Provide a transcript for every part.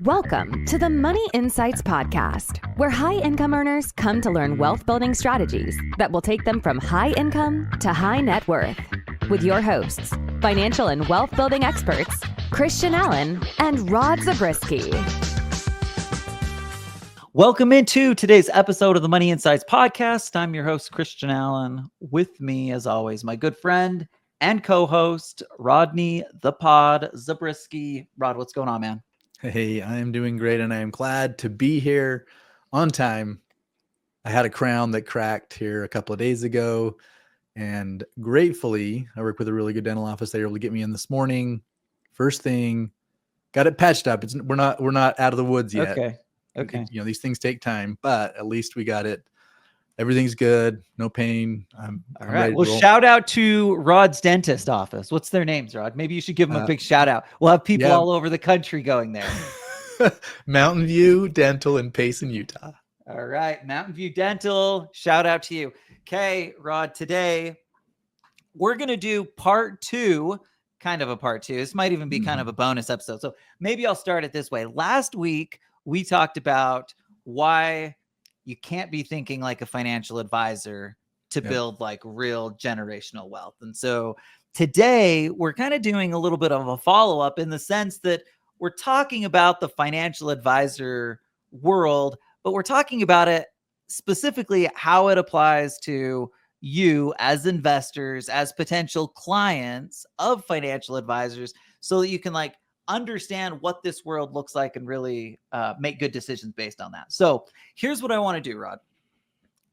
Welcome to the Money Insights Podcast, where high-income earners come to learn wealth-building strategies that will take them from high income to high net worth. With your hosts, financial and wealth-building experts, Christian Allen and Rod Zabriskie. Welcome into today's episode of the Money Insights Podcast. I'm your host, Christian Allen. With me, as always, my good friend and co-host, Rodney the Pod Zabriskie. Rod, what's going on, man? Hey, I am doing great, and I am glad to be here on time. I had a crown that cracked here a couple of days ago, and gratefully, I work with a really good dental office. They were able to get me in this morning. First thing, got it patched up. We're not out of the woods yet. Okay. You know, these things take time, but at least we got it. Everything's good. No pain. I'm All ready right. to Well, roll. shout out to Rod's dentist office. What's their names, Rod? Maybe you should give them a big shout out. We'll have people all over the country going there. Mountain View Dental in Payson, Utah. All right. Mountain View Dental. Shout out to you. Okay, Rod, today we're going to do part two, kind of a part two. This might even be kind of a bonus episode. So maybe I'll start it this way. Last week, we talked about why you can't be thinking like a financial advisor to build like real generational wealth. And so today we're kind of doing a little bit of a follow-up in the sense that we're talking about the financial advisor world, but we're talking about it specifically how it applies to you as investors, as potential clients of financial advisors, so that you can like understand what this world looks like and really make good decisions based on that. So here's what I want to do, Rod.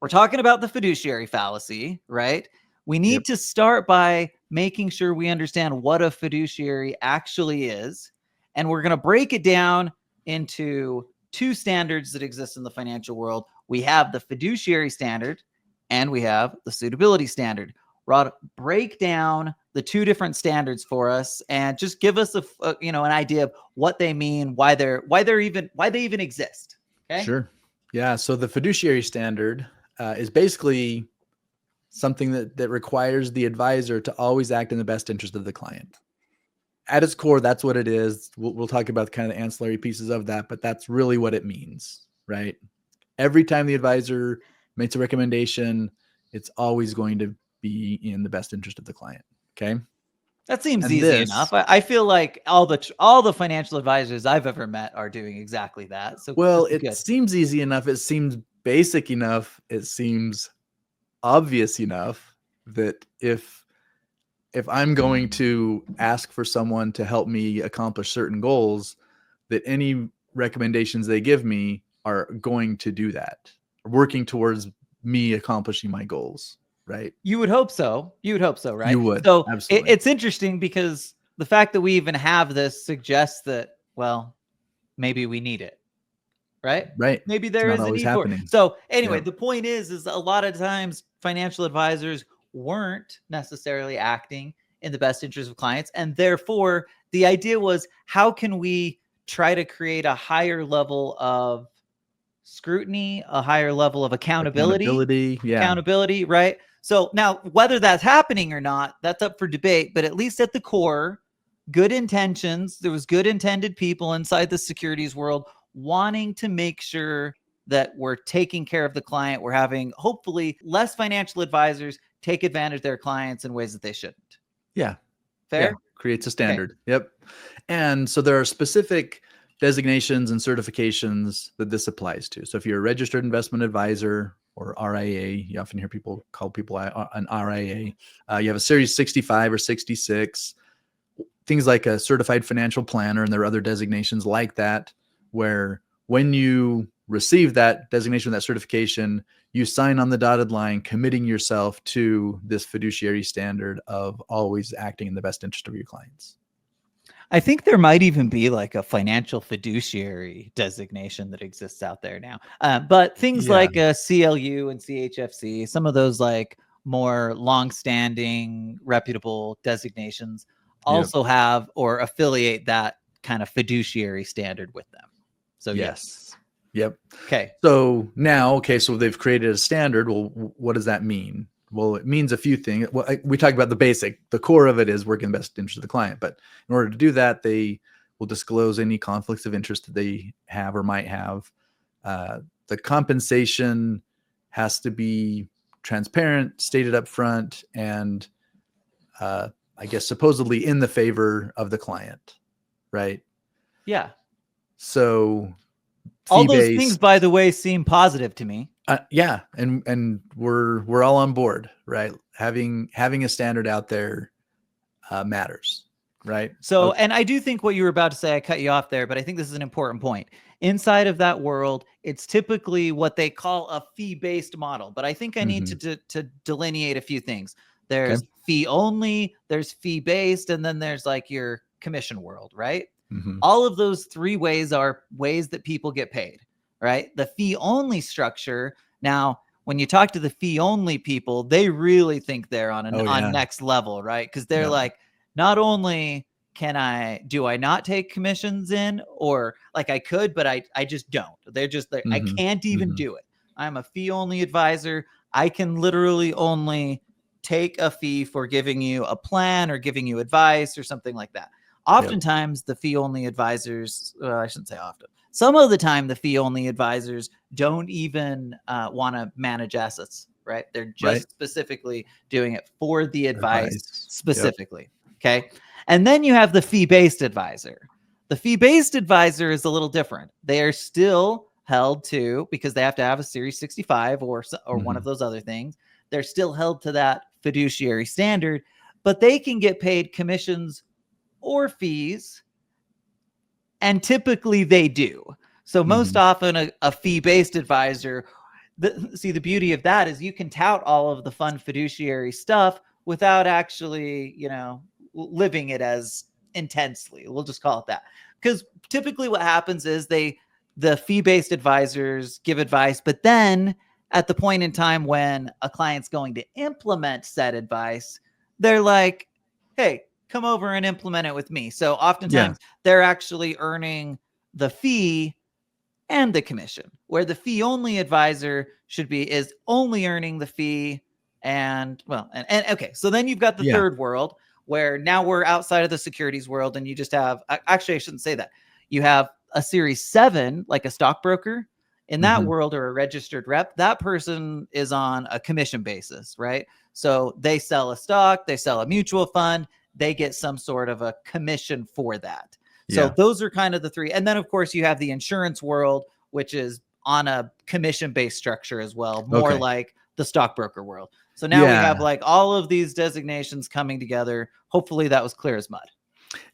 We're talking about the fiduciary fallacy, right? We need to start by making sure we understand what a fiduciary actually is. And we're going to break it down into two standards that exist in the financial world. We have the fiduciary standard and we have the suitability standard. Rod, break down the two different standards for us and just give us an idea of what they mean, why they even exist. Okay. Sure. Yeah. So the fiduciary standard is basically something that requires the advisor to always act in the best interest of the client. At its core, that's what it is. We'll talk about kind of the ancillary pieces of that, but that's really what it means, right? Every time the advisor makes a recommendation, it's always going to be in the best interest of the client. Okay. That seems easy enough. I feel like all the financial advisors I've ever met are doing exactly that. So well, it seems easy enough. It seems basic enough. It seems obvious enough that if I'm going to ask for someone to help me accomplish certain goals, that any recommendations they give me are going to do that, working towards me accomplishing my goals. Right. You would hope so. Right. You would. So absolutely. It's interesting because the fact that we even have this suggests that, well, maybe we need it. Right. Maybe there is a need for it. So anyway, the point is a lot of times financial advisors weren't necessarily acting in the best interest of clients. And therefore, the idea was, how can we try to create a higher level of scrutiny, a higher level of accountability, right? So now whether that's happening or not, that's up for debate, but at least at the core, good intentions. There was good intended people inside the securities world wanting to make sure that we're taking care of the client. We're having hopefully less financial advisors take advantage of their clients in ways that they shouldn't. Yeah. Fair? Yeah. Creates a standard. Okay. Yep. And so there are specific designations and certifications that this applies to. So if you're a registered investment advisor or RIA, you often hear people call people an RIA. You have a Series 65 or 66, things like a certified financial planner, and there are other designations like that, where when you receive that designation, that certification, you sign on the dotted line, committing yourself to this fiduciary standard of always acting in the best interest of your clients. I think there might even be like a financial fiduciary designation that exists out there now. But things like CLU and CHFC, some of those like more long-standing, reputable designations also have or affiliate that kind of fiduciary standard with them. So yes. Yep. Okay. So now, so they've created a standard. Well, what does that mean? Well, it means a few things. Well, we talked about the core of it is working in the best interest of the client. But in order to do that, they will will disclose any conflicts of interest that they have or might have. The compensation has to be transparent, stated up front, and I guess supposedly in the favor of the client, right? Yeah. So all those fee-based, things, by the way, seem positive to me. Yeah, and we're all on board, right? Having a standard out there matters, right? So, and I do think what you were about to say, I cut you off there, but I think this is an important point. Inside of that world, it's typically what they call a fee-based model. But I think I need to delineate a few things. There's fee only, there's fee-based, and then there's like your commission world, right? All of those three ways are ways that people get paid, right? The fee only structure. Now, when you talk to the fee only people, they really think they're on on next level, right? Because they're like, not only do I not take commissions in, or like I could, but I just don't. They're just like, I can't even do it. I'm a fee only advisor. I can literally only take a fee for giving you a plan or giving you advice or something like that. Oftentimes the fee only advisors, I shouldn't say often, some of the time the fee only advisors don't even want to manage assets, right? They're just specifically doing it for the advice specifically. Okay. And then you have the fee-based advisor. The fee-based advisor is a little different. They are still held to, because they have to have a Series 65 or one of those other things. They're still held to that fiduciary standard, but they can get paid commissions or fees, and typically they do. So most often a fee-based advisor, the beauty of that is you can tout all of the fun fiduciary stuff without actually, living it as intensely. We'll just call it that. Because typically what happens is the fee-based advisors give advice, but then at the point in time when a client's going to implement said advice, they're like, hey, come over and implement it with me. So oftentimes they're actually earning the fee and the commission, where the fee only advisor is only earning the fee. And okay. So then you've got the third world, where now we're outside of the securities world, and you just have, actually, I shouldn't say that. You have a Series 7, like a stockbroker in that world, or a registered rep. That person is on a commission basis, right? So they sell a stock, they sell a mutual fund, they get some sort of a commission for that. So those are kind of the three. And then of course you have the insurance world, which is on a commission-based structure as well, more like the stockbroker world. So now we have like all of these designations coming together. Hopefully that was clear as mud.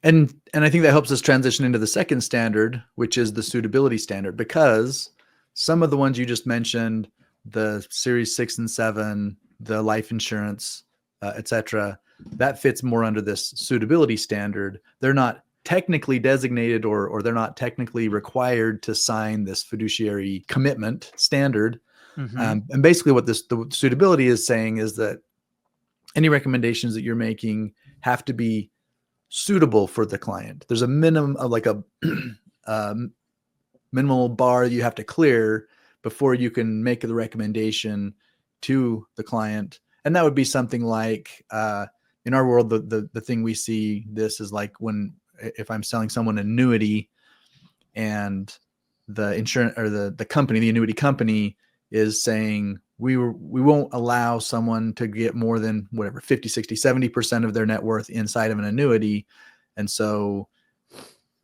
And I think that helps us transition into the second standard, which is the suitability standard, because some of the ones you just mentioned, the Series 6 and 7, the life insurance, etc., that fits more under this suitability standard. They're not technically designated or they're not technically required to sign this fiduciary commitment standard. And basically what the suitability is saying is that any recommendations that you're making have to be suitable for the client. There's a minimum of like a minimal bar you have to clear before you can make the recommendation to the client. And that would be something like, in our world, the thing we see this is like if I'm selling someone an annuity and the insurance or the company, the annuity company is saying, we won't allow someone to get more than whatever, 50, 60, 70% of their net worth inside of an annuity. And so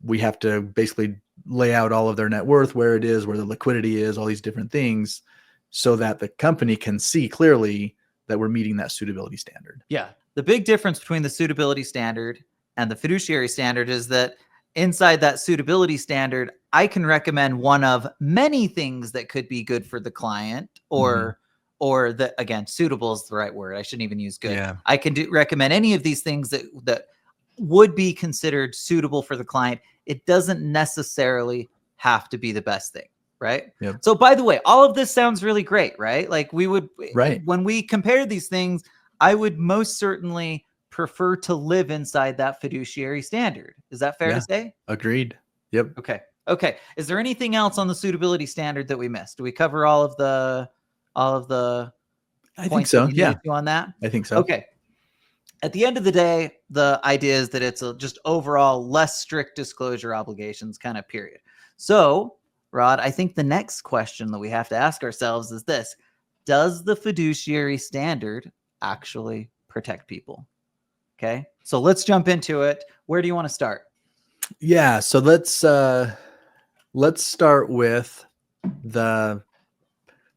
we have to basically lay out all of their net worth, where it is, where the liquidity is, all these different things, so that the company can see clearly that we're meeting that suitability standard. Yeah. The big difference between the suitability standard and the fiduciary standard is that inside that suitability standard, I can recommend one of many things that could be good for the client, or that, again, suitable is the right word. I shouldn't even use good. Yeah. I can recommend any of these things that would be considered suitable for the client. It doesn't necessarily have to be the best thing, right? Yep. So by the way, all of this sounds really great, right? Like when we compare these things, I would most certainly prefer to live inside that fiduciary standard. Is that fair to say? Agreed. Yep. Okay. Is there anything else on the suitability standard that we missed? Do we cover all of the I think so. Yeah. On that? I think so. Okay. At the end of the day, the idea is that it's just overall less strict disclosure obligations kind of period. So, Rod, I think the next question that we have to ask ourselves is this: does the fiduciary standard actually protect people? Okay, so let's jump into it. Where do you want to start? Yeah, so let's start with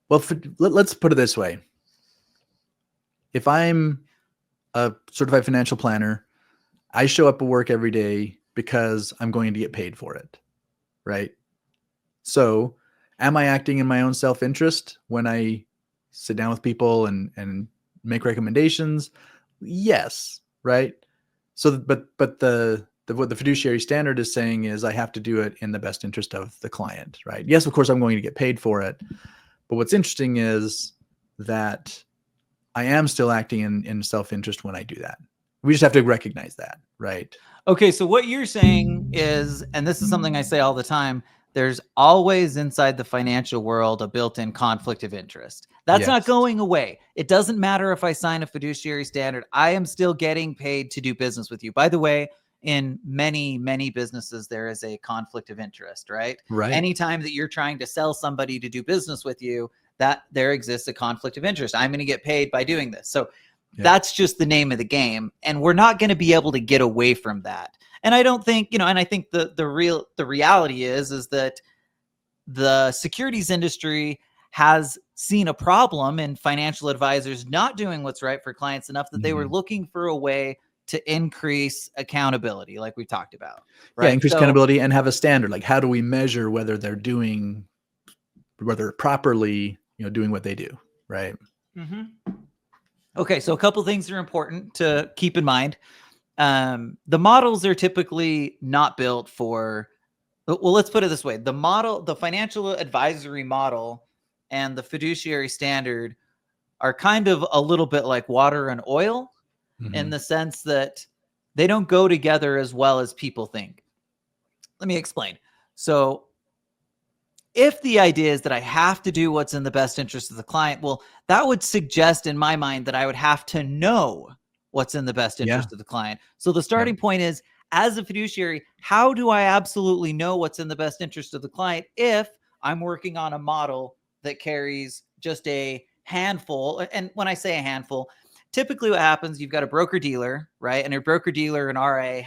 let's put it this way. If I'm a certified financial planner, I show up at work every day because I'm going to get paid for it, right? So am I acting in my own self-interest when I sit down with people and make recommendations? Yes, right? So, but what the fiduciary standard is saying is I have to do it in the best interest of the client, right? Yes, of course, I'm going to get paid for it. But what's interesting is that I am still acting in self-interest when I do that. We just have to recognize that, right? Okay, so what you're saying is, and this is something I say all the time, there's always inside the financial world a built-in conflict of interest. That's not going away. It doesn't matter if I sign a fiduciary standard. I am still getting paid to do business with you. By the way, in many, many businesses, there is a conflict of interest, right? Right. Anytime that you're trying to sell somebody to do business with you, that there exists a conflict of interest. I'm going to get paid by doing this. So that's just the name of the game. And we're not going to be able to get away from that. And I don't think, and I think the reality is that the securities industry has seen a problem in financial advisors not doing what's right for clients enough that they were looking for a way to increase accountability, like we talked about. Right? Yeah, increase accountability and have a standard. Like, how do we measure whether they're properly, doing what they do, right? Mm-hmm. Okay, so a couple things are important to keep in mind. The models are typically not built for, well, let's put it this way. The financial advisory model and the fiduciary standard are kind of a little bit like water and oil in the sense that they don't go together as well as people think. Let me explain. So if the idea is that I have to do what's in the best interest of the client, well, that would suggest in my mind that I would have to know what's in the best interest of the client. So the starting point is, as a fiduciary, how do I absolutely know what's in the best interest of the client if I'm working on a model that carries just a handful? And when I say a handful, typically what happens, you've got a broker-dealer, right? And your broker-dealer and RA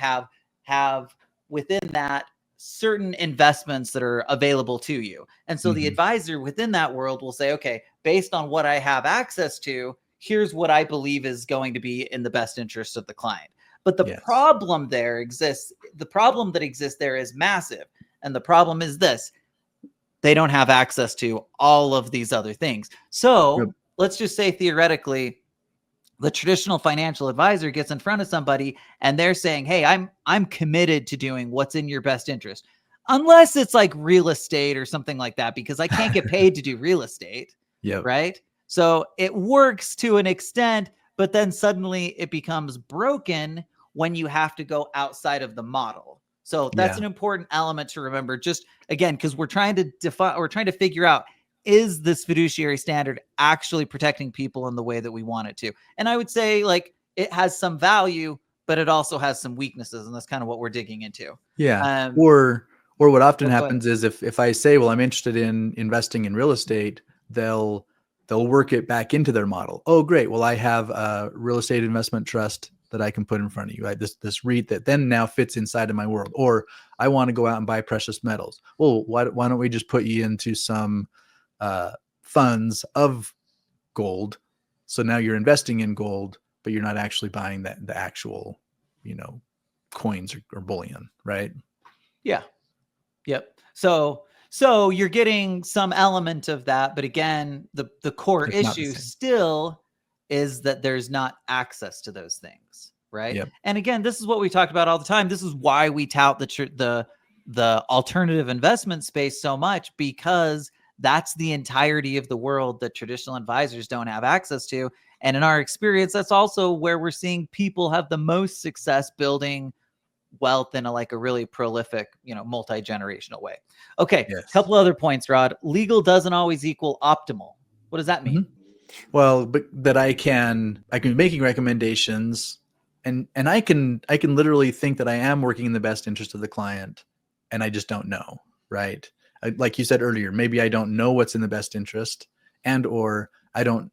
have within that certain investments that are available to you. And so the advisor within that world will say, okay, based on what I have access to, here's what I believe is going to be in the best interest of the client. But the problem there exists. The problem that exists there is massive. And the problem is this: they don't have access to all of these other things. So let's just say theoretically, the traditional financial advisor gets in front of somebody and they're saying, hey, I'm committed to doing what's in your best interest. Unless it's like real estate or something like that, because I can't get paid to do real estate. Right. So it works to an extent, but then suddenly it becomes broken when you have to go outside of the model. So that's an important element to remember, just again, because we're trying to figure out, is this fiduciary standard actually protecting people in the way that we want it to? And I would say, like, it has some value, but it also has some weaknesses. And that's kind of what we're digging into. Yeah. Or what often happens is if I say, well, I'm interested in investing in real estate, they'll work it back into their model. Oh, great. Well, I have a real estate investment trust that I can put in front of you. Right? This REIT that then now fits inside of my world. Or I want to go out and buy precious metals. Well, why don't we just put you into some funds of gold? So now you're investing in gold, but you're not actually buying the actual, coins or bullion, right? Yeah. Yep. So you're getting some element of that, but again, the core issue still is that there's not access to those things, right? And again, this is what we talk about all the time. This is why we tout the alternative investment space so much, because that's the entirety of the world that traditional advisors don't have access to. And in our experience, that's also where we're seeing people have the most success building wealth in a really prolific, multi-generational way. Okay. A couple other points, Rod. Legal doesn't always equal optimal. What does that mean? Well, but that I can be making recommendations and I can literally think that I am working in the best interest of the client, and I just don't know, right? Like you said earlier, maybe I don't know what's in the best interest, and or I'm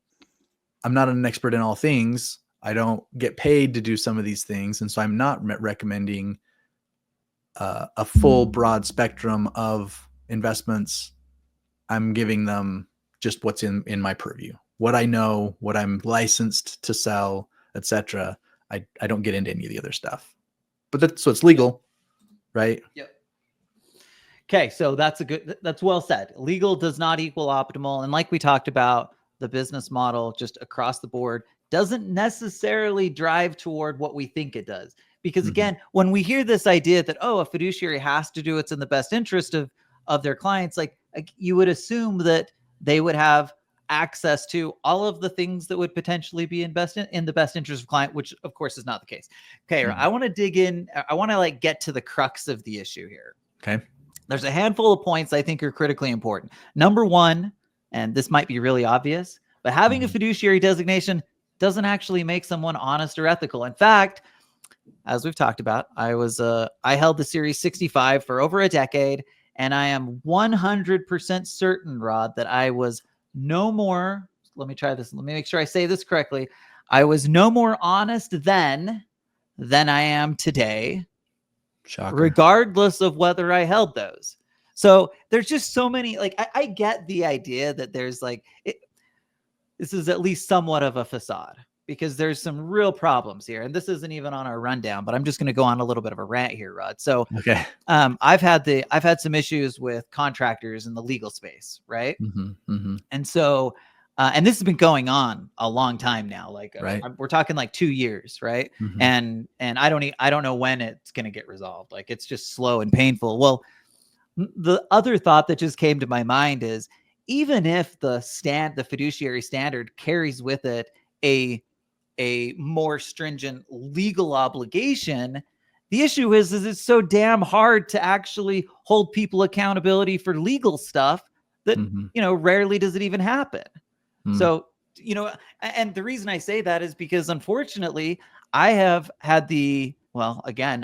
not an expert in all things. I don't get paid to do some of these things, and so I'm not recommending a full broad spectrum of investments. I'm giving them just what's in my purview, what I know, what I'm licensed to sell, etc. I don't get into any of the other stuff, but so it's legal, right? Yep. Okay, so that's well said. Legal does not equal optimal. And like we talked about, the business model just across the board doesn't necessarily drive toward what we think it does. Because again, when we hear this idea that, oh, a fiduciary has to do what's in the best interest of their clients, like you would assume that they would have access to all of the things that would potentially be in the best interest of client, which of course is not the case. Okay, I want to dig in. I want to like get to the crux of the issue here. Okay. There's a handful of points I think are critically important. Number one, and this might be really obvious, but having a fiduciary designation doesn't actually make someone honest or ethical. In fact, as we've talked about, I held the Series 65 for over a decade, and I am 100% certain, Rod, that I was no more, let me try this. Let me make sure I say this correctly. I was no more honest then than I am today. Shocker. Regardless of whether I held those. So there's just so many, like, I get the idea that there's like, this is at least somewhat of a facade because there's some real problems here. And this isn't even on our rundown, but I'm just going to go on a little bit of a rant here, Rod. So okay. I've had some issues with contractors in the legal space, right? And so, and this has been going on a long time now. Like right. We're talking like 2 years, right? And I don't know when it's going to get resolved. Like it's just slow and painful. Well, the other thought that just came to my mind is even if the fiduciary standard carries with it a more stringent legal obligation, the issue is it's so damn hard to actually hold people accountability for legal stuff that, rarely does it even happen. So, and the reason I say that is because unfortunately I have had the,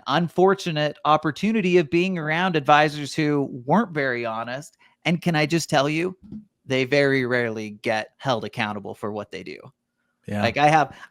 unfortunate opportunity of being around advisors who weren't very honest. And can I just tell you, they very rarely get held accountable for what they do. Yeah. Like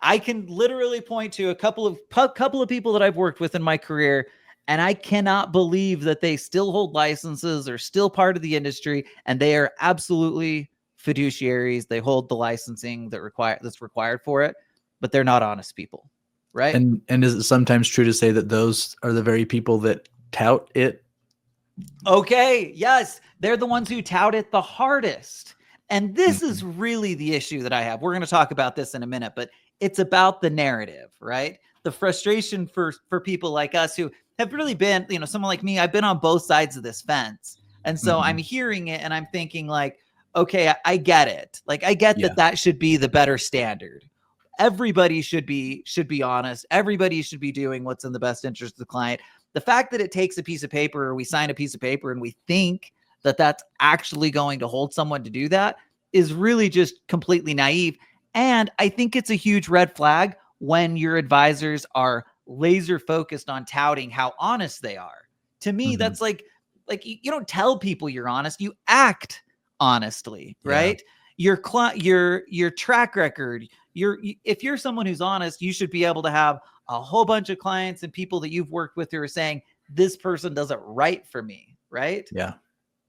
I can literally point to a couple of people that I've worked with in my career, and I cannot believe that they still hold licenses or still part of the industry, and they are absolutely fiduciaries. They hold the licensing that's required for it, but they're not honest people, right? And is it sometimes true to say that those are the very people that tout it? Okay, yes, they're the ones who tout it the hardest. And this is really the issue that I have. We're going to talk about this in a minute, but it's about the narrative, right? The frustration for people like us who have really been, someone like me, I've been on both sides of this fence. And so I'm hearing it and I'm thinking like, okay, I get it. Like I get that should be the better standard. Everybody should be honest. Everybody should be doing what's in the best interest of the client. The fact that it takes a piece of paper or we sign a piece of paper and we think that that's actually going to hold someone to do that is really just completely naive. And I think it's a huge red flag when your advisors are laser focused on touting how honest they are. To me, that's like you don't tell people you're honest, you act honestly, right? Your track record, if you're someone who's honest, you should be able to have a whole bunch of clients and people that you've worked with who are saying, this person does it right for me, right? Yeah.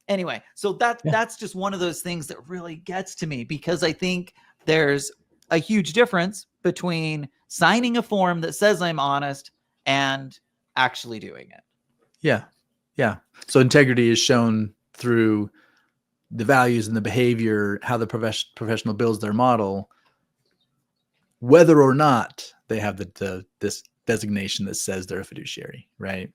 Anyway, so that's just one of those things that really gets to me because I think there's a huge difference between signing a form that says I'm honest and actually doing it. Yeah. Yeah. So integrity is shown through the values and the behavior, how the professional builds their model, whether or not they have this designation that says they're a fiduciary, right?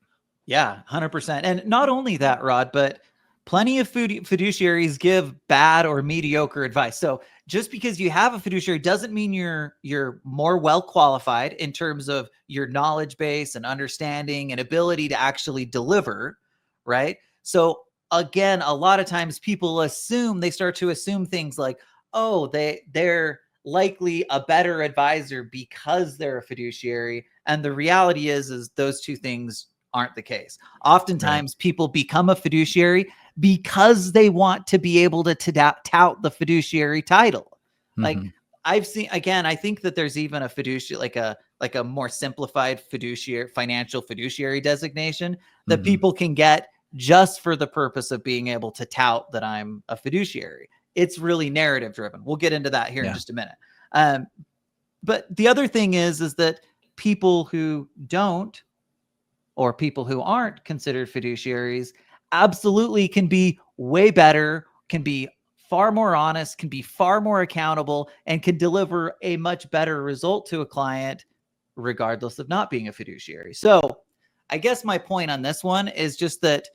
Yeah, 100%. And not only that, Rod, but plenty of fiduciaries give bad or mediocre advice. So just because you have a fiduciary doesn't mean you're more well qualified in terms of your knowledge base and understanding and ability to actually deliver, right? So again, a lot of times people start to assume things like, oh, they're likely a better advisor because they're a fiduciary. And the reality is those two things aren't the case. Oftentimes people become a fiduciary because they want to be able to tout the fiduciary title. Like I've seen, again, I think that there's even a fiduciary, like a more simplified financial fiduciary designation that people can get just for the purpose of being able to tout that I'm a fiduciary. It's really narrative driven. We'll get into that here in just a minute. But the other thing is that people who don't, or people who aren't considered fiduciaries, absolutely can be way better, can be far more honest, can be far more accountable, and can deliver a much better result to a client, regardless of not being a fiduciary. So I guess my point on this one is just that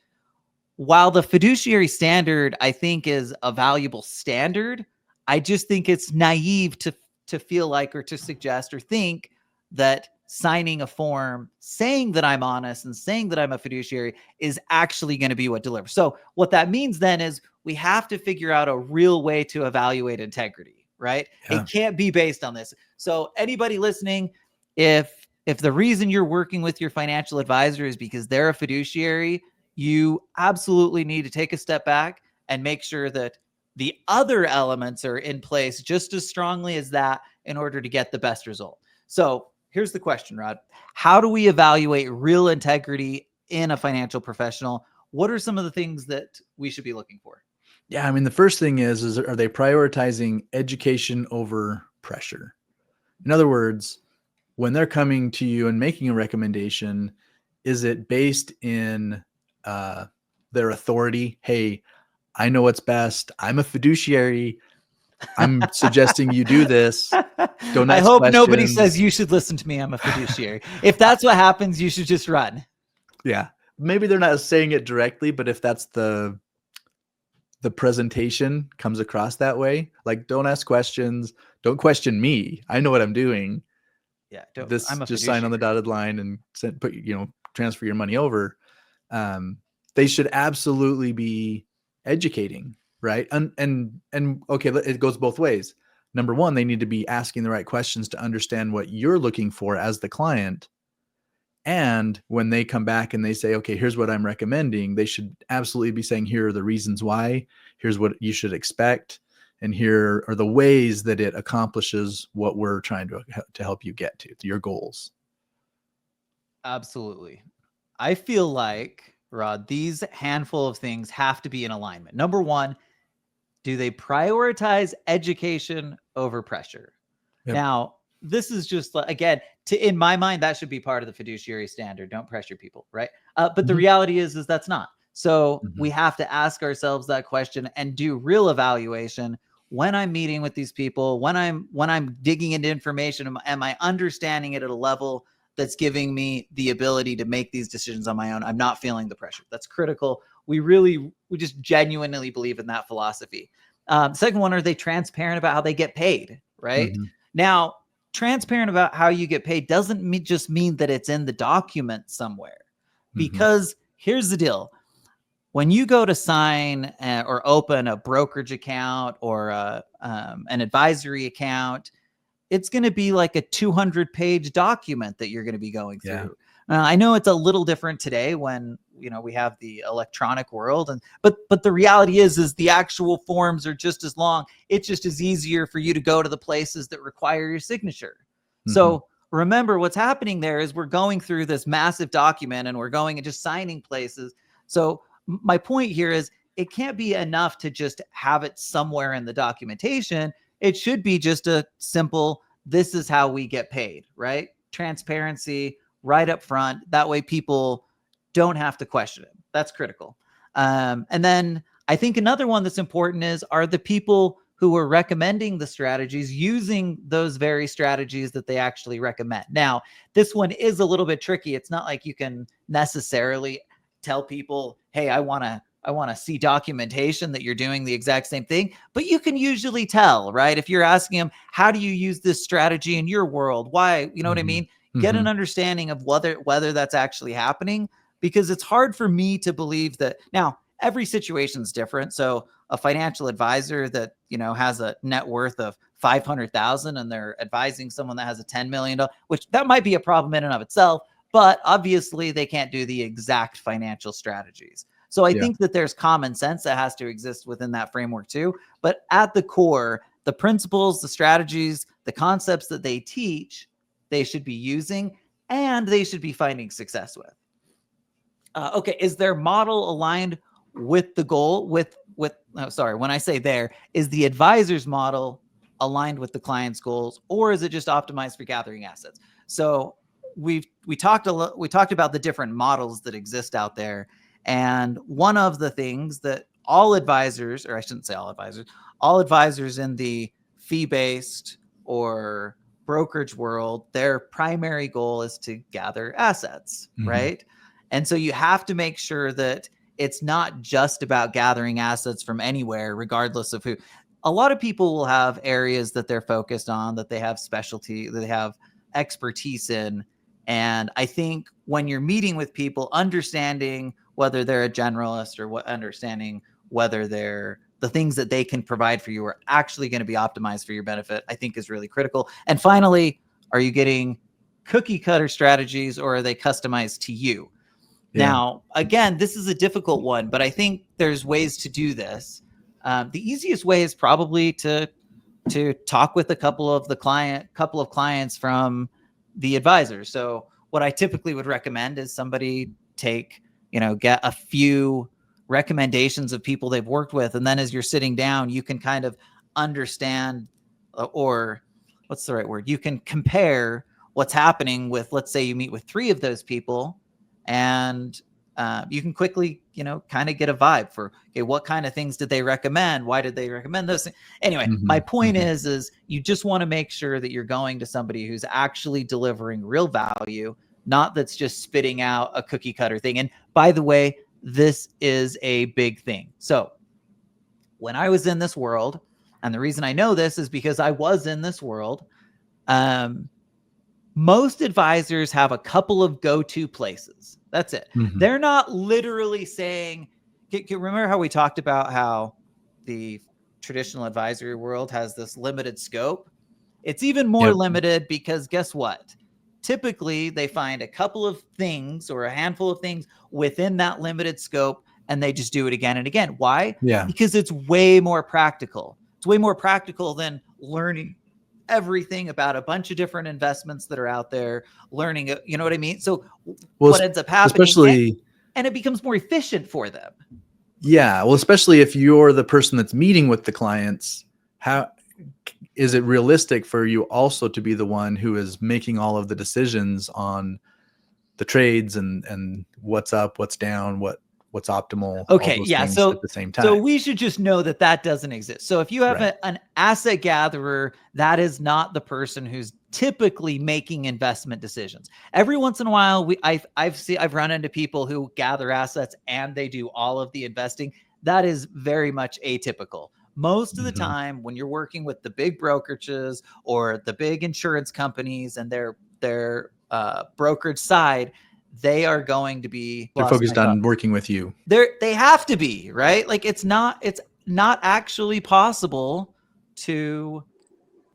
while the fiduciary standard, I think, is a valuable standard, I just think it's naive to feel like, or to suggest or think that signing a form saying that I'm honest and saying that I'm a fiduciary is actually going to be what delivers. So what that means then is we have to figure out a real way to evaluate integrity, right? Yeah. It can't be based on this. So anybody listening, if the reason you're working with your financial advisor is because they're a fiduciary, you absolutely need to take a step back and make sure that the other elements are in place just as strongly as that in order to get the best result. So here's the question, Rod. How do we evaluate real integrity in a financial professional? What are some of the things that we should be looking for? Yeah, I mean, the first thing is are they prioritizing education over pressure? In other words, when they're coming to you and making a recommendation, is it based in their authority? Hey, I know what's best. I'm a fiduciary. I'm suggesting you do this. Don't ask I hope questions. Nobody says you should listen to me. I'm a fiduciary. If that's what happens, you should just run. Yeah. Maybe they're not saying it directly, but if that's the presentation comes across that way, like, don't ask questions. Don't question me. I know what I'm doing. Yeah. I'm a just fiduciary. Sign on the dotted line and transfer your money over. They should absolutely be educating. Right. And okay, it goes both ways. Number one, they need to be asking the right questions to understand what you're looking for as the client. And when they come back and they say, okay, here's what I'm recommending, they should absolutely be saying, here are the reasons why, here's what you should expect, and here are the ways that it accomplishes what we're trying to help you get to your goals. Absolutely. I feel like, Rod, these handful of things have to be in alignment. Number one, do they prioritize education over pressure? Yep. Now, this is just, again, in my mind, that should be part of the fiduciary standard. Don't pressure people, right? But the reality is that's not. So we have to ask ourselves that question and do real evaluation when I'm meeting with these people, when I'm digging into information. Am I understanding it at a level that's giving me the ability to make these decisions on my own? I'm not feeling the pressure. That's critical. We just genuinely believe in that philosophy. Second one, are they transparent about how they get paid, right? Now, transparent about how you get paid doesn't just mean that it's in the document somewhere, because here's the deal. When you go to sign or open a brokerage account or an advisory account, it's going to be like a 200-page document that you're going to be going through. Yeah. I know it's a little different today when we have the electronic world, but the reality is the actual forms are just as long. It's just as easier for you to go to the places that require your signature. So remember, what's happening there is we're going through this massive document and we're going and just signing places. So my point here is it can't be enough to just have it somewhere in the documentation. It should be just a simple, this is how we get paid, right? Transparency right up front. That way people don't have to question it. That's critical. And then I think another one that's important are the people who are recommending the strategies using those very strategies that they actually recommend. Now, this one is a little bit tricky. It's not like you can necessarily tell people, hey, I want to see documentation that you're doing the exact same thing, but you can usually tell, right? If you're asking them, how do you use this strategy in your world? Why? You know what I mean? Get an understanding of whether that's actually happening, because it's hard for me to believe that. Now, every situation is different. So a financial advisor that, has a net worth of $500,000 and they're advising someone that has a $10 million, which that might be a problem in and of itself, but obviously they can't do the exact financial strategies. So I think that there's common sense that has to exist within that framework too. But at the core, the principles, the strategies, the concepts that they teach, they should be using and they should be finding success with. Okay, is their model aligned with the goal? When I say there, is the advisor's model aligned with the client's goals, or is it just optimized for gathering assets? So we talked about the different models that exist out there. And one of the things that all advisors, or I shouldn't say all advisors in the fee-based or brokerage world, their primary goal is to gather assets, right? And so you have to make sure that it's not just about gathering assets from anywhere, regardless of who. A lot of people will have areas that they're focused on, that they have specialty, that they have expertise in. And I think when you're meeting with people, understanding whether they're a generalist or understanding whether the things that they can provide for you are actually going to be optimized for your benefit, I think is really critical. And finally, are you getting cookie cutter strategies or are they customized to you? Now, again, this is a difficult one, but I think there's ways to do this. The easiest way is probably to talk with a couple of clients from the advisor. So what I typically would recommend is somebody get a few recommendations of people they've worked with. And then as you're sitting down, you can kind of understand, or what's the right word? You can compare what's happening with, let's say you meet with 3 of those people, and you can quickly, kind of get a vibe for, okay, what kind of things did they recommend? Why did they recommend those things? Anyway, my point is you just want to make sure that you're going to somebody who's actually delivering real value, not that's just spitting out a cookie cutter thing. And by the way, this is a big thing. So when I was in this world, and the reason I know this is because I was in this world, most advisors have a couple of go-to places. That's it. They're not literally saying, remember how we talked about how the traditional advisory world has this limited scope? It's even more limited because guess what? Typically, they find a couple of things or a handful of things within that limited scope, and they just do it again and again. Why? Because it's way more practical. It's way more practical than learning everything about a bunch of different investments that are out there, learning, you know what I mean? So what ends up happening, and it becomes more efficient for them. Yeah. Well, especially if you're the person that's meeting with the clients, how is it realistic for you also to be the one who is making all of the decisions on the trades and what's up, what's down, what's optimal? Okay. So at the same time. So we should just know that doesn't exist. So if you have an asset gatherer, that is not the person who's typically making investment decisions. Every once in a while, I've run into people who gather assets and they do all of the investing. That is very much atypical. Most of the time, when you're working with the big brokerages or the big insurance companies and their brokerage side, they are going to be focused on working with you. They have to be, right? Like it's not actually possible to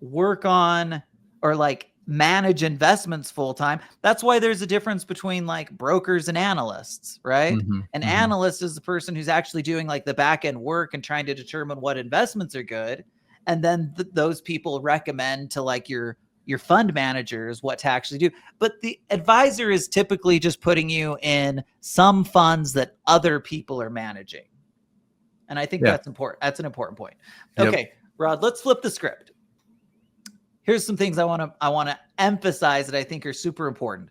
work on or like manage investments full time. That's why there's a difference between like brokers and analysts, right? An analyst is the person who's actually doing like the back end work and trying to determine what investments are good. And then those people recommend to like your fund managers what to actually do. But the advisor is typically just putting you in some funds that other people are managing. And I think that's important. That's an important point. Okay, Rod, let's flip the script. Here's some things I want to emphasize that I think are super important.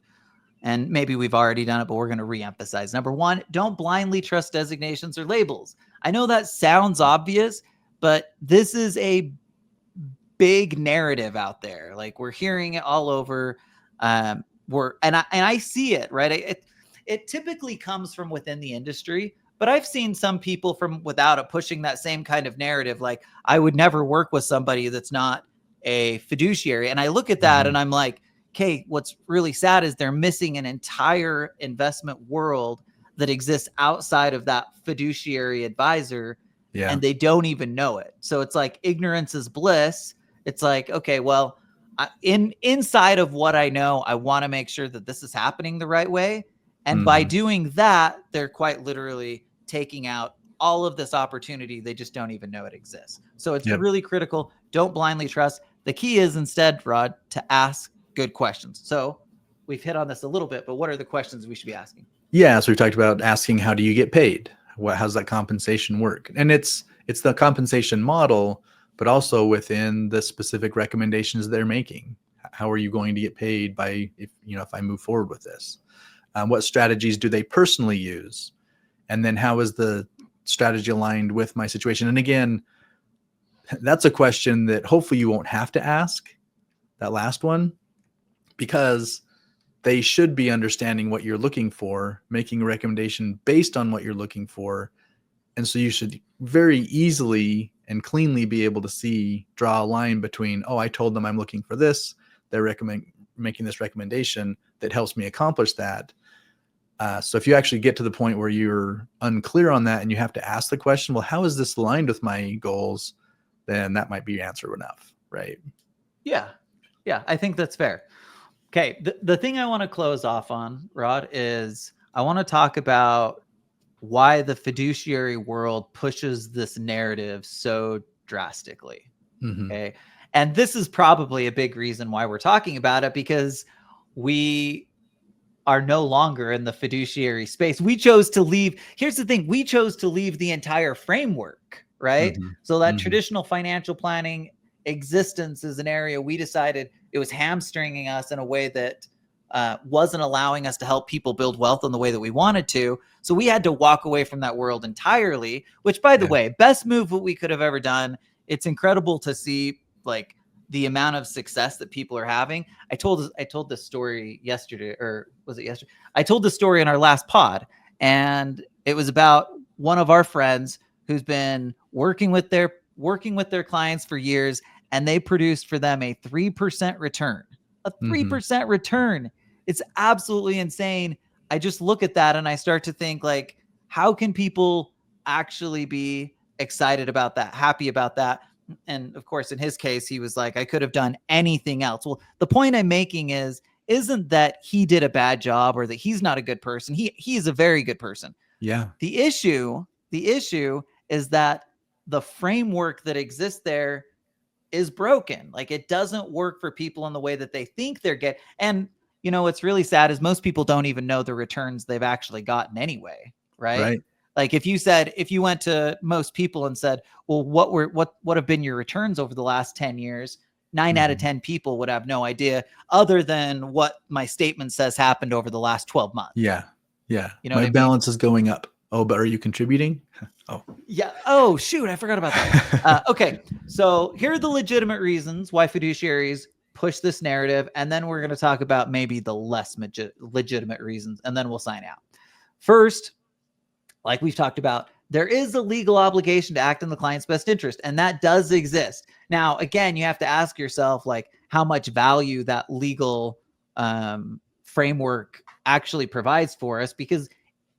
And maybe we've already done it, but we're going to reemphasize. Number 1, don't blindly trust designations or labels. I know that sounds obvious, but this is a big narrative out there. Like we're hearing it all over. And I see it, right? It typically comes from within the industry, but I've seen some people from without it pushing that same kind of narrative. Like I would never work with somebody that's not a fiduciary. And I look at that and I'm like, okay, what's really sad is they're missing an entire investment world that exists outside of that fiduciary advisor. And they don't even know it. So it's like ignorance is bliss. It's like, okay, well, inside of what I know, I want to make sure that this is happening the right way. And by doing that, they're quite literally taking out all of this opportunity. They just don't even know it exists. So it's really critical. Don't blindly trust. The key is instead, Rod, to ask good questions. So we've hit on this a little bit, but what are the questions we should be asking? Yeah. So we've talked about asking, how do you get paid? How's that compensation work? And it's the compensation model, but also within the specific recommendations they're making. How are you going to get paid if I move forward with this? What strategies do they personally use? And then how is the strategy aligned with my situation? And again, that's a question that hopefully you won't have to ask, that last one, because they should be understanding what you're looking for, making a recommendation based on what you're looking for. And so you should very easily and cleanly be able to draw a line between, I told them I'm looking for this. They're making this recommendation that helps me accomplish that. So if you actually get to the point where you're unclear on that and you have to ask the question, well, how is this aligned with my goals? Then that might be answer enough, right? Yeah. Yeah, I think that's fair. Okay. The thing I want to close off on, Rod, is I want to talk about why the fiduciary world pushes this narrative so drastically. Okay. And this is probably a big reason why we're talking about it, because we are no longer in the fiduciary space. We chose to leave. Here's the thing. We chose to leave the entire framework, right? So that traditional financial planning existence is an area we decided it was hamstringing us in a way that wasn't allowing us to help people build wealth in the way that we wanted to. So we had to walk away from that world entirely, which, by the way, best move that we could have ever done. It's incredible to see like the amount of success that people are having. I told this story yesterday, or was it yesterday? I told the story in our last pod, and it was about one of our friends who's been working with their clients for years, and they produced for them a 3% return. A 3% return. It's absolutely insane. I just look at that and I start to think, like, how can people actually be excited about that, happy about that? And of course, in his case, he was like, I could have done anything else. Well, the point I'm making isn't that he did a bad job or that he's not a good person. He is a very good person. Yeah. The issue is that the framework that exists there is broken. Like, it doesn't work for people in the way that they think they're getting. And what's really sad is most people don't even know the returns they've actually gotten anyway. Right. Like if you went to most people and said, well, what have been your returns over the last 10 years? 9 out of 10 people would have no idea, other than what my statement says happened over the last 12 months. Yeah. Yeah. My balance is going up. Oh, but are you contributing? Oh, yeah. Oh, shoot. I forgot about that. Okay. So here are the legitimate reasons why fiduciaries push this narrative. And then we're going to talk about maybe the less legitimate reasons, and then we'll sign out. First, like we've talked about, there is a legal obligation to act in the client's best interest, and that does exist. Now, again, you have to ask yourself, like, how much value that legal framework actually provides for us, because,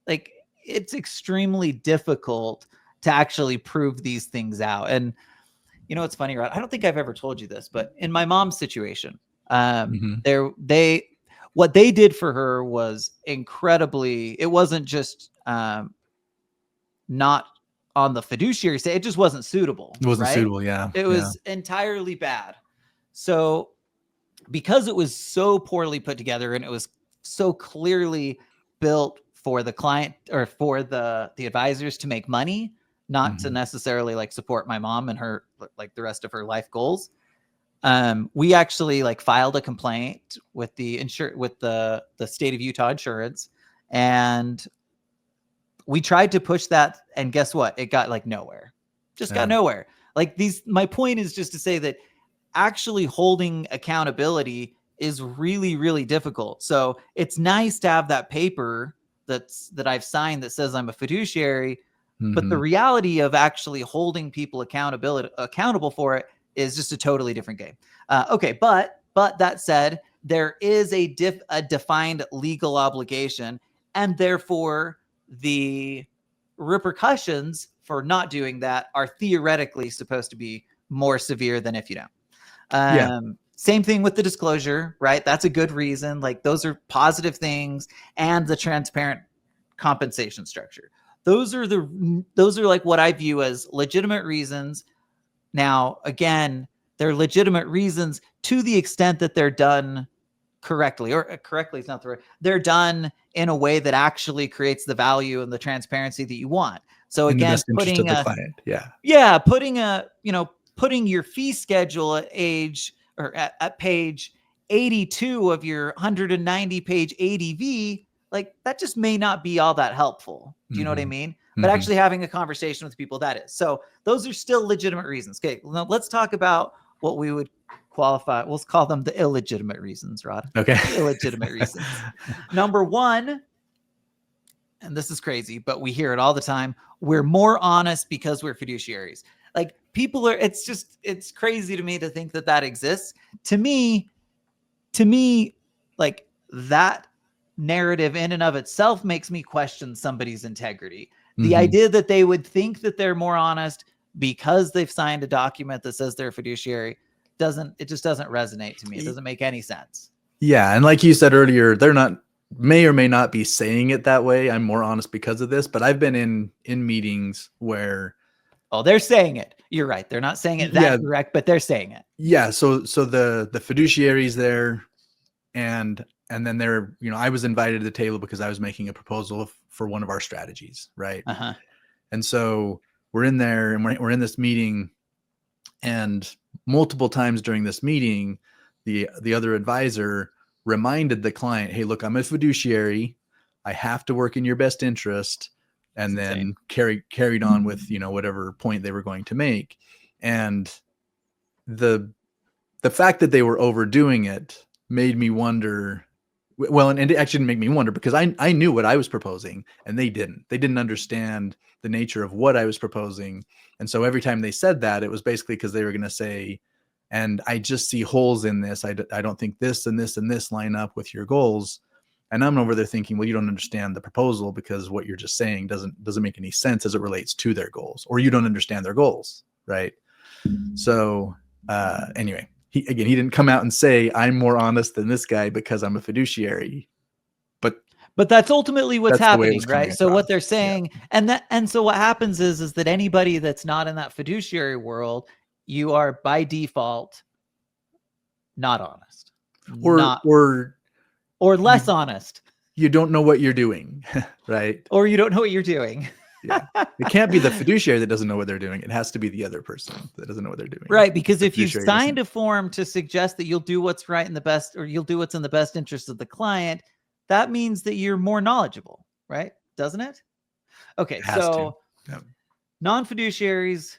like, it's extremely difficult to actually prove these things out. And it's funny, Rod, I don't think I've ever told you this, but in my mom's situation, what they did for her was incredibly, it wasn't just not on the fiduciary side, it just wasn't suitable. It wasn't suitable. Yeah. It was entirely bad. So because it was so poorly put together and it was so clearly built for the client or for the advisors to make money, not to necessarily like support my mom and her, like the rest of her life goals. We actually like filed a complaint with the state of Utah insurance, and we tried to push that. And guess what? It got like nowhere, got nowhere. Like my point is just to say that actually holding accountability is really, really difficult. So it's nice to have that paper that I've signed that says I'm a fiduciary, but the reality of actually holding people accountable for it is just a totally different game. Okay. But that said, there is a defined legal obligation, and therefore the repercussions for not doing that are theoretically supposed to be more severe than if you don't. Same thing with the disclosure, right? That's a good reason. Like those are positive things, and the transparent compensation structure. Those are like what I view as legitimate reasons. Now, again, they're legitimate reasons to the extent that they're done correctly, or correctly is not the right. They're done in a way that actually creates the value and the transparency that you want. So in again, the best interest of the client. putting your fee schedule at page 82 of your 190 page ADV, like that just may not be all that helpful. Do you know what I mean? But actually having a conversation with people, that is. So those are still legitimate reasons. Okay, now let's talk about what we would qualify. We'll call them the illegitimate reasons, Rod. Okay. Illegitimate reasons. Number one, and this is crazy, but we hear it all the time. We're more honest because we're fiduciaries. Like it's crazy to me to think that exists. To me, like that narrative in and of itself makes me question somebody's integrity. The idea that they would think that they're more honest because they've signed a document that says they're a fiduciary just doesn't resonate to me. It doesn't make any sense. Yeah. And like you said earlier, they're may or may not be saying it that way. I'm more honest because of this, but I've been in meetings where, they're saying it. You're right. They're not saying it that direct, but they're saying it. Yeah. So the fiduciary's there, and then they're, I was invited to the table because I was making a proposal for one of our strategies. Right. And so we're in there and we're in this meeting, and multiple times during this meeting, the other advisor reminded the client, hey, look, I'm a fiduciary. I have to work in your best interest. And then carried on with, whatever point they were going to make. And the fact that they were overdoing it made me wonder. Well, and it actually didn't make me wonder because I knew what I was proposing and they didn't understand the nature of what I was proposing. And so every time they said that, it was basically because they were going to say, and I just see holes in this. I don't think this and this and this line up with your goals. And I'm over there thinking, well, you don't understand the proposal because what you're just saying doesn't make any sense as it relates to their goals, or you don't understand their goals. Right. So anyway, he didn't come out and say I'm more honest than this guy because I'm a fiduciary, but that's ultimately what's happening, right? So what they're saying, and so what happens is that anybody that's not in that fiduciary world, you are by default not honest, or less honest. You don't know what you're doing, right? Or you don't know what you're doing. Yeah. It can't be the fiduciary that doesn't know what they're doing. It has to be the other person that doesn't know what they're doing. Right. Because if you've signed a form to suggest that you'll do what's right in the best, or you'll do what's in the best interest of the client, that means that you're more knowledgeable, right? Doesn't it? Okay. So non-fiduciaries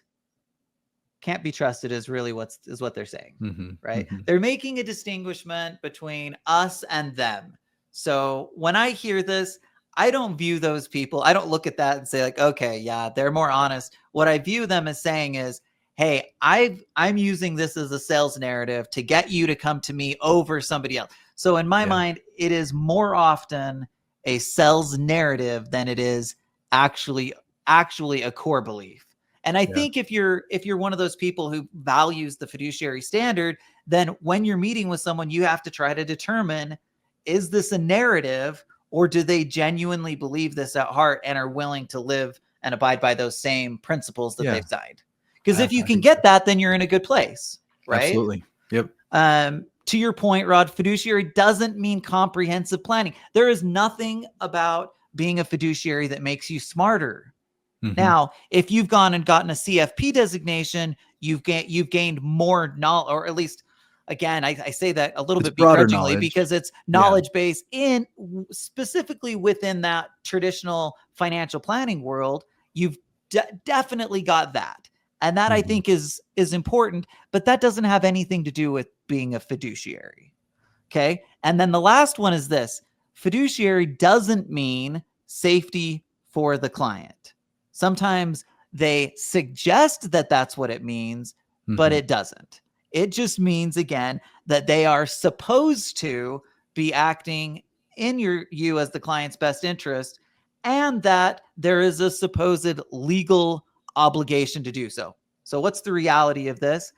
can't be trusted is really what they're saying, right? They're making a distinguishment between us and them. So when I hear this, I don't view those people. I don't look at that and say like, okay, yeah, they're more honest. What I view them as saying is, hey, I'm using this as a sales narrative to get you to come to me over somebody else. So in my mind, it is more often a sales narrative than it is actually a core belief. And I think if you're one of those people who values the fiduciary standard, then when you're meeting with someone, you have to try to determine, is this a narrative, or do they genuinely believe this at heart and are willing to live and abide by those same principles that they've signed? Because if you can get that, then you're in a good place, right? Absolutely. Yep. To your point, Rod, fiduciary doesn't mean comprehensive planning. There is nothing about being a fiduciary that makes you smarter. Now, if you've gone and gotten a CFP designation, you've gained more knowledge, or at least, again, I say that a little bit begrudgingly because it's knowledge based in specifically within that traditional financial planning world. You've definitely got that. And that I think is important, but that doesn't have anything to do with being a fiduciary. Okay. And then the last one is this: fiduciary doesn't mean safety for the client. Sometimes they suggest that that's what it means, but it doesn't. It just means, again, that they are supposed to be acting in you as the client's best interest, and that there is a supposed legal obligation to do so. So what's the reality of this?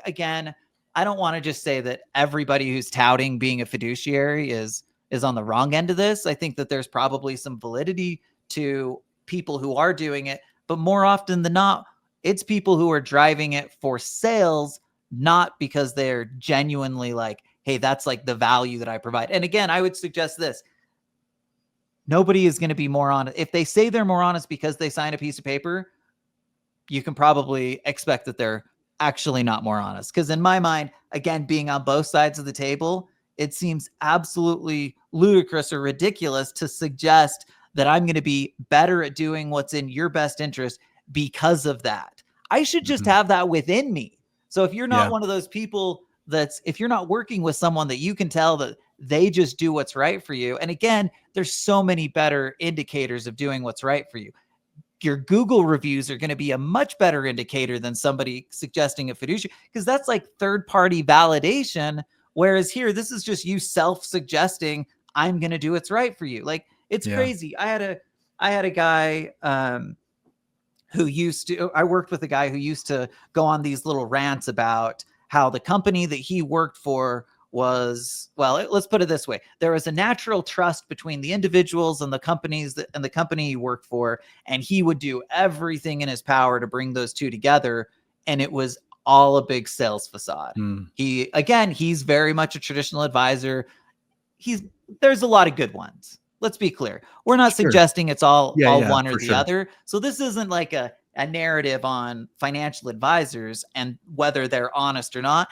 again, I don't want to just say that everybody who's touting being a fiduciary is on the wrong end of this. I think that there's probably some validity to people who are doing it, but more often than not, it's people who are driving it for sales, not because they're genuinely like, hey, that's like the value that I provide. And again, I would suggest this. Nobody is going to be more honest. If they say they're more honest because they sign a piece of paper, you can probably expect that they're actually not more honest. Because in my mind, again, being on both sides of the table, it seems absolutely ludicrous or ridiculous to suggest that I'm going to be better at doing what's in your best interest because of that. I should just have that within me. So if you're not one of those people if you're not working with someone that you can tell that they just do what's right for you. And again, there's so many better indicators of doing what's right for you. Your Google reviews are going to be a much better indicator than somebody suggesting a fiduciary, because that's like third-party validation. Whereas here, this is just you self-suggesting, I'm going to do what's right for you. Like, it's crazy. I had a guy I worked with a guy who used to go on these little rants about how the company that he worked for was, let's put it this way. There was a natural trust between the individuals and the companies and the company he worked for. And he would do everything in his power to bring those two together. And it was all a big sales facade. He's very much a traditional advisor. There's a lot of good ones. Let's be clear. We're not suggesting it's all one or the other. So this isn't like a narrative on financial advisors and whether they're honest or not.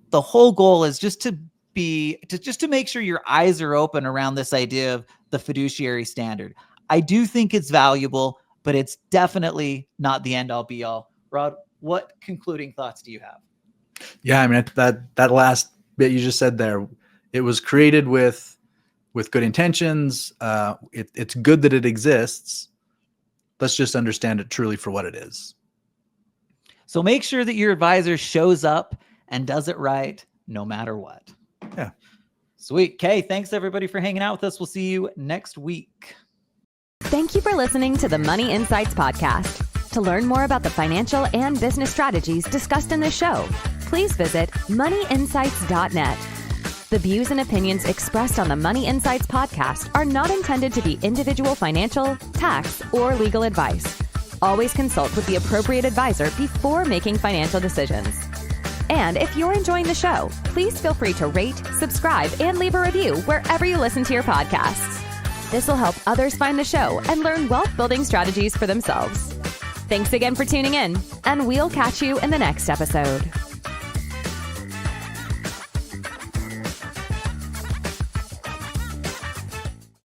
The whole goal is just to make sure your eyes are open around this idea of the fiduciary standard. I do think it's valuable, but it's definitely not the end all be all. Rod, what concluding thoughts do you have? Yeah, I mean, that last bit you just said there, it was created with good intentions. It's good that it exists. Let's just understand it truly for what it is. So make sure that your advisor shows up and does it right, no matter what. Yeah. Sweet. Kay, thanks everybody for hanging out with us. We'll see you next week. Thank you for listening to the Money Insights Podcast. To learn more about the financial and business strategies discussed in this show, please visit moneyinsights.net. The views and opinions expressed on the Money Insights Podcast are not intended to be individual financial, tax, or legal advice. Always consult with the appropriate advisor before making financial decisions. And if you're enjoying the show, please feel free to rate, subscribe, and leave a review wherever you listen to your podcasts. This will help others find the show and learn wealth-building strategies for themselves. Thanks again for tuning in, and we'll catch you in the next episode.